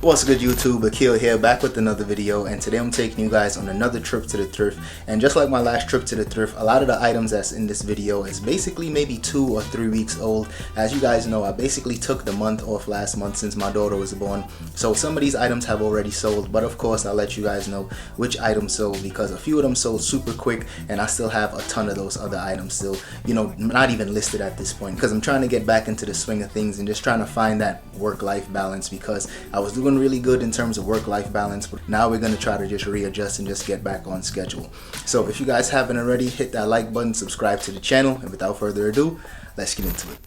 What's good, YouTube? Akil here, back with another video, and today I'm taking you guys on another trip to the thrift. And just like my last trip to the thrift, a lot of the items that's in this video is basically maybe 2 or 3 weeks old. As you guys know, I basically took the month off last month since my daughter was born, so some of these items have already sold, but of course I'll let you guys know which items sold, because a few of them sold super quick and I still have a ton of those other items still, not even listed at this point, because I'm trying to get back into the swing of things and just trying to find that work-life balance, because I was doing really good in terms of work-life balance, but now we're going to try to just readjust and just get back on schedule. So if you guys haven't already, hit that like button, subscribe to the channel, and without further ado, let's get into it.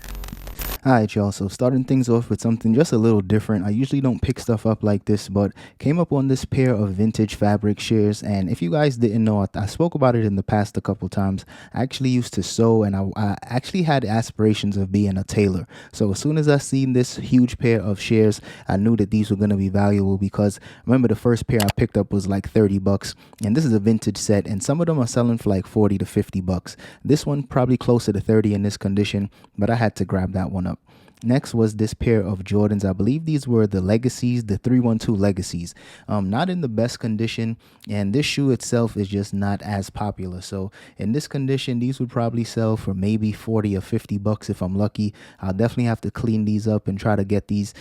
Alright y'all, so starting things off with something just a little different. I usually don't pick stuff up like this, but came up on this pair of vintage fabric shears, and if you guys didn't know, I spoke about it in the past a couple times. I actually used to sew, and I actually had aspirations of being a tailor. So as soon as I seen this huge pair of shears, I knew that these were going to be valuable, because remember, the first pair I picked up was like 30 bucks, and this is a vintage set, and some of them are selling for like 40 to 50 bucks. This one probably closer to 30 in this condition, but I had to grab that one up. Next was this pair of Jordans. I believe these were the Legacies, the 312 Legacies. Not in the best condition, and this shoe itself is just not as popular. So in this condition, these would probably sell for maybe 40 or 50 bucks if I'm lucky. I'll definitely have to clean these up and try to get these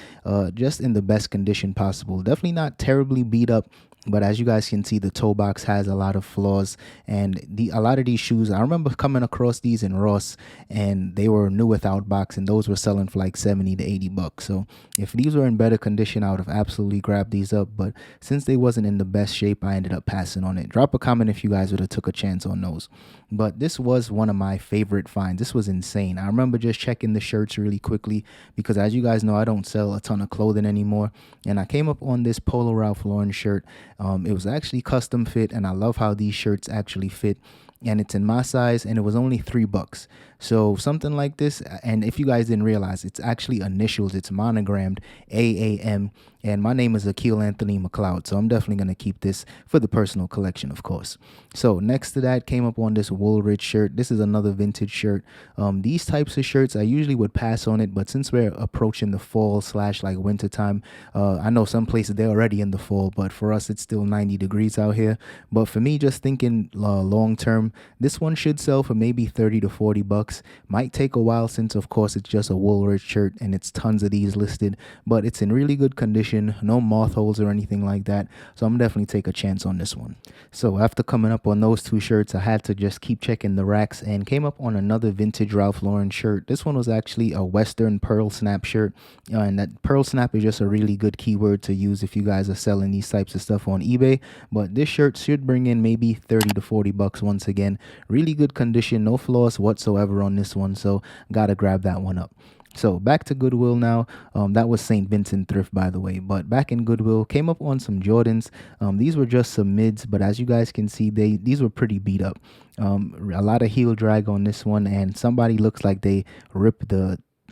just in the best condition possible. Definitely not terribly beat up, but as you guys can see, the toe box has a lot of flaws, and a lot of these shoes, I remember coming across these in Ross, and they were new without box, and those were selling for like 70 to 80 bucks. So if these were in better condition, I would have absolutely grabbed these up, but since they wasn't in the best shape, I ended up passing on it. Drop a comment if you guys would have took a chance on those. But this was one of my favorite finds. This was insane. I remember just checking the shirts really quickly, because as you guys know, I don't sell a ton of clothing anymore, and I came up on this Polo Ralph Lauren shirt. It was actually custom fit, and I love how these shirts actually fit, and it's in my size, and it was only $3. So something like this, and if you guys didn't realize, it's actually initials. It's monogrammed AAM, and my name is Akil Anthony McLeod, so I'm definitely going to keep this for the personal collection, of course. So next to that, came up on this Woolrich shirt. This is another vintage shirt. These types of shirts, I usually would pass on it, but since we're approaching the fall / like winter time, I know some places they're already in the fall, but for us it's still 90 degrees out here. But for me, just thinking long term, this one should sell for maybe 30 to 40 bucks. Might take a while, since of course it's just a Woolrich shirt and it's tons of these listed, but it's in really good condition, no moth holes or anything like that, so I'm definitely take a chance on this one. So after coming up on those two shirts, I had to just keep checking the racks, and came up on another vintage Ralph Lauren shirt. This one was actually a Western pearl snap shirt, and that pearl snap is just a really good keyword to use if you guys are selling these types of stuff on eBay. But this shirt should bring in maybe 30 to 40 bucks once again. Really good condition, no flaws whatsoever on this one, so gotta grab that one up. So back to Goodwill now. That was St. Vincent Thrift, by the way, but back in Goodwill, came up on some Jordans. These were just some mids, but as you guys can see, these were pretty beat up. A lot of heel drag on this one, and somebody looks like they ripped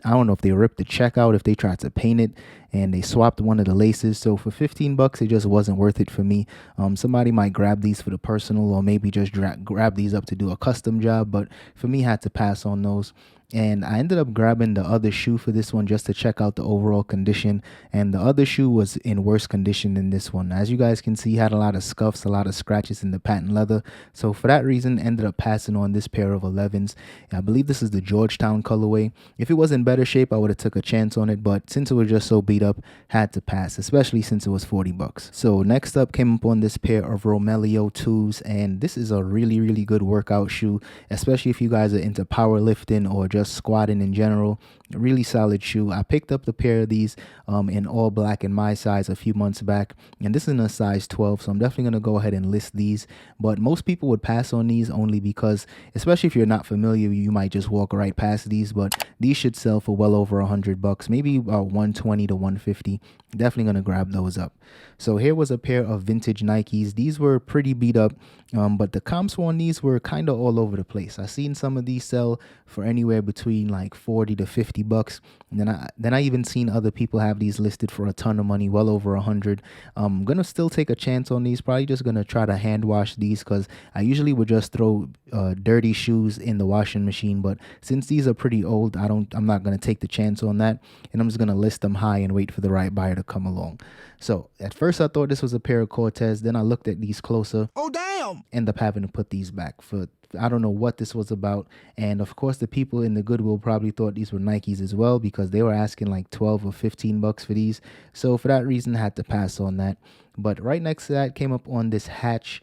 I don't know if they ripped the check out, if they tried to paint it, and they swapped one of the laces. So for 15 bucks, it just wasn't worth it for me. Somebody might grab these for the personal, or maybe just grab these up to do a custom job, but for me, I had to pass on those. And I ended up grabbing the other shoe for this one just to check out the overall condition, and the other shoe was in worse condition than this one. As you guys can see, had a lot of scuffs, a lot of scratches in the patent leather, so for that reason ended up passing on this pair of 11s. I believe this is the Georgetown colorway. If it was in better shape, I would have took a chance on it, but since it was just so beat up, had to pass, especially since it was 40 bucks. So next up, came up on this pair of Romellio Twos, and this is a really good workout shoe, especially if you guys are into powerlifting or just squatting in general. A really solid shoe. I picked up the pair of these in all black in my size a few months back, and this is in a size 12, so I'm definitely going to go ahead and list these. But most people would pass on these only because, especially if you're not familiar, you might just walk right past these, but these should sell for well over 100 bucks, maybe about 120 to 150. Definitely going to grab those up. So here was a pair of vintage Nikes. These were pretty beat up, but the comps on these were kind of all over the place. I seen some of these sell for anywhere between like 40 to 50 bucks. And then I even seen other people have these listed for a ton of money, well over 100. I'm gonna still take a chance on these. Probably just gonna try to hand wash these, because I usually would just throw dirty shoes in the washing machine. But since these are pretty old, I'm not gonna take the chance on that, and I'm just gonna list them high and wait for the right buyer to come along. So at first I thought this was a pair of Cortez. Then I looked at these closer. Oh damn! End up having to put these back for, I don't know what this was about. And of course the people in the Goodwill probably thought these were Nikes as well, because they were asking like 12 or 15 bucks for these. So for that reason I had to pass on that. But right next to that came up on this Hatch.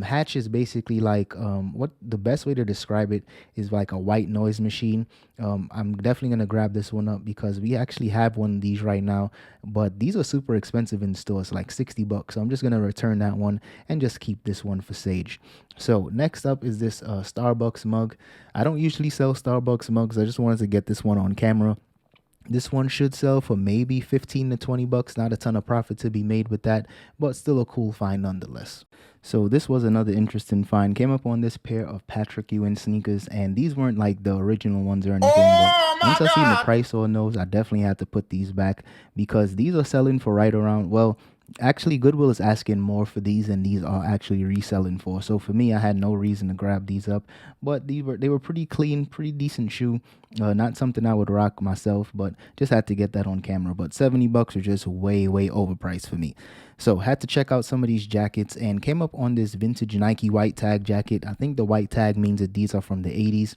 Hatch is basically like, what the best way to describe it is like a white noise machine. I'm definitely going to grab this one up because we actually have one of these right now, but these are super expensive in stores, like 60 bucks. So I'm just going to return that one and just keep this one for Sage. So next up is this Starbucks mug. I don't usually sell Starbucks mugs. I just wanted to get this one on camera. This one should sell for maybe 15 to 20 bucks. Not a ton of profit to be made with that, but still a cool find nonetheless. So this was another interesting find. Came up on this pair of Patrick Ewing sneakers, and these weren't like the original ones or anything. But once I seen the price on those, I definitely had to put these back, because these are selling for right around, well, actually Goodwill is asking more for these than these are actually reselling for. So for me, I had no reason to grab these up, but they were pretty clean, pretty decent shoe. Not something I would rock myself, but just had to get that on camera. But 70 bucks are just way overpriced for me. So had to check out some of these jackets and came up on this vintage Nike white tag jacket. I think the white tag means that these are from the 80s.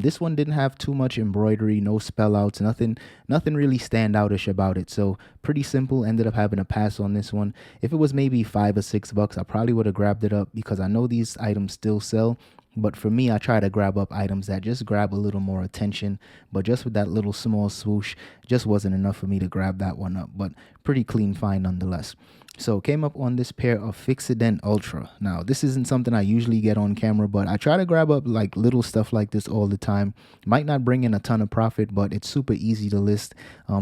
This one didn't have too much embroidery, no spell outs, nothing really standoutish about it. So pretty simple. Ended up having a pass on this one. If it was maybe 5 or 6 bucks, I probably would have grabbed it up, because I know these items still sell. But for me, I try to grab up items that just grab a little more attention. But just with that little small swoosh, just wasn't enough for me to grab that one up. But pretty clean find nonetheless. So came up on this pair of Fixident Ultra. Now, this isn't something I usually get on camera, but I try to grab up like little stuff like this all the time. Might not bring in a ton of profit, but it's super easy to list.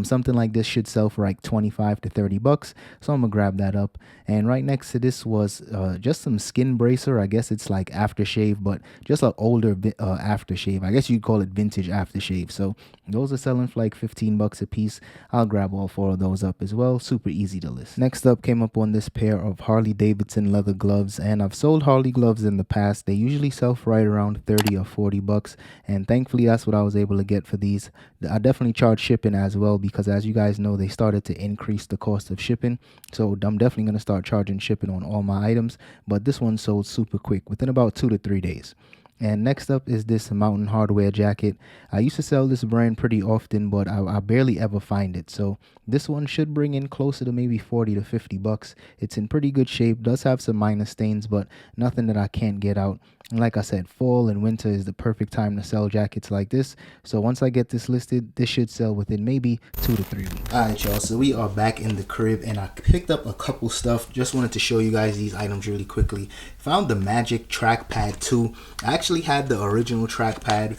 Something like this should sell for like 25 to 30 bucks. So I'm gonna grab that up. And right next to this was just some skin bracer. I guess it's like aftershave, but just an older aftershave. I guess you'd call it vintage aftershave. So those are selling for like 15 bucks a piece. I'll grab all 4 of those up as well. Super easy to list. Next up came up on this pair of Harley Davidson leather gloves, and I've sold Harley gloves in the past. They usually sell for right around 30 or 40 bucks, and thankfully that's what I was able to get for these. I definitely charge shipping as well, because as you guys know, they started to increase the cost of shipping. So I'm definitely going to start charging shipping on all my items, but this one sold super quick within about 2 to 3 days. And next up is this Mountain Hardwear jacket. I used to sell this brand pretty often, but I barely ever find it. So this one should bring in closer to maybe 40 to 50 bucks. It's in pretty good shape, does have some minor stains, but nothing that I can't get out. And like I said, fall and winter is the perfect time to sell jackets like this. So once I get this listed, this should sell within maybe 2 to 3 weeks. All right, y'all. So we are back in the crib, and I picked up a couple stuff. Just wanted to show you guys these items really quickly. Found the Magic Trackpad 2. I actually had the original trackpad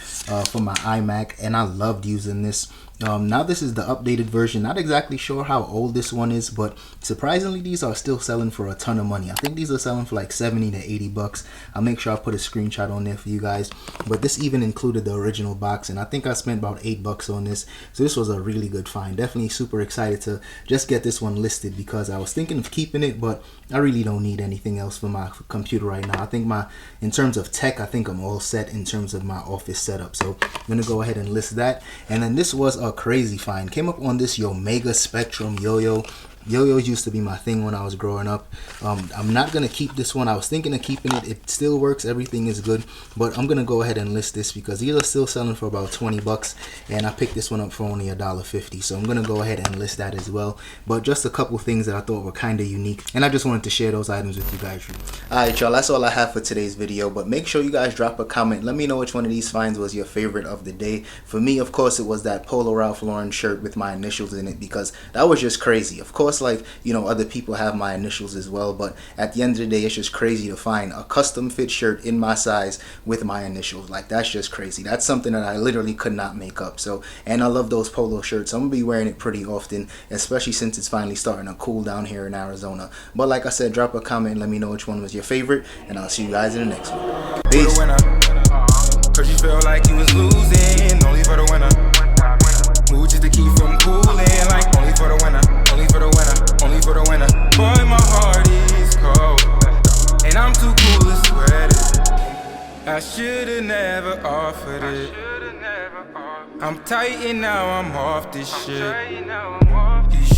for my iMac, and I loved using this. Now this is the updated version. Not exactly sure how old this one is, but surprisingly these are still selling for a ton of money. I think these are selling for like 70 to 80 bucks. I'll make sure I put a screenshot on there for you guys. But this even included the original box, and I think I spent about 8 bucks on this. So this was a really good find. Definitely super excited to just get this one listed, because I was thinking of keeping it, but I really don't need anything else for my computer right now. I think in terms of tech, I think I'm all set in terms of my office setup. So I'm gonna go ahead and list that. And then this was a crazy find. Came up on this Omega Spectrum yo-yo. Yo-yos used to be my thing when I was growing up. I'm not going to keep this one. I was thinking of keeping it. It still works. Everything is good. But I'm going to go ahead and list this, because these are still selling for about 20 bucks. And I picked this one up for only $1.50. So I'm going to go ahead and list that as well. But just a couple things that I thought were kind of unique, and I just wanted to share those items with you guys. Alright, y'all. That's all I have for today's video. But make sure you guys drop a comment. Let me know which one of these finds was your favorite of the day. For me, of course, it was that Polo Ralph Lauren shirt with my initials in it, because that was just crazy. Of course, like, you know, other people have my initials as well, but at the end of the day, it's just crazy to find a custom fit shirt in my size with my initials. Like, that's just crazy. That's something that I literally could not make up. So, and I love those polo shirts. I'm gonna be wearing it pretty often, especially since it's finally starting to cool down here in Arizona. But like I said, drop a comment and let me know which one was your favorite, and I'll see you guys in the next one. Peace. felt like he was losing, only for the winner. Mood just to keep from cooling, like only for the winner, only for the winner, only for the winner. Boy, my heart is cold, and I'm too cool to sweat it. I should've never offered it. I'm tight and now I'm off this shit.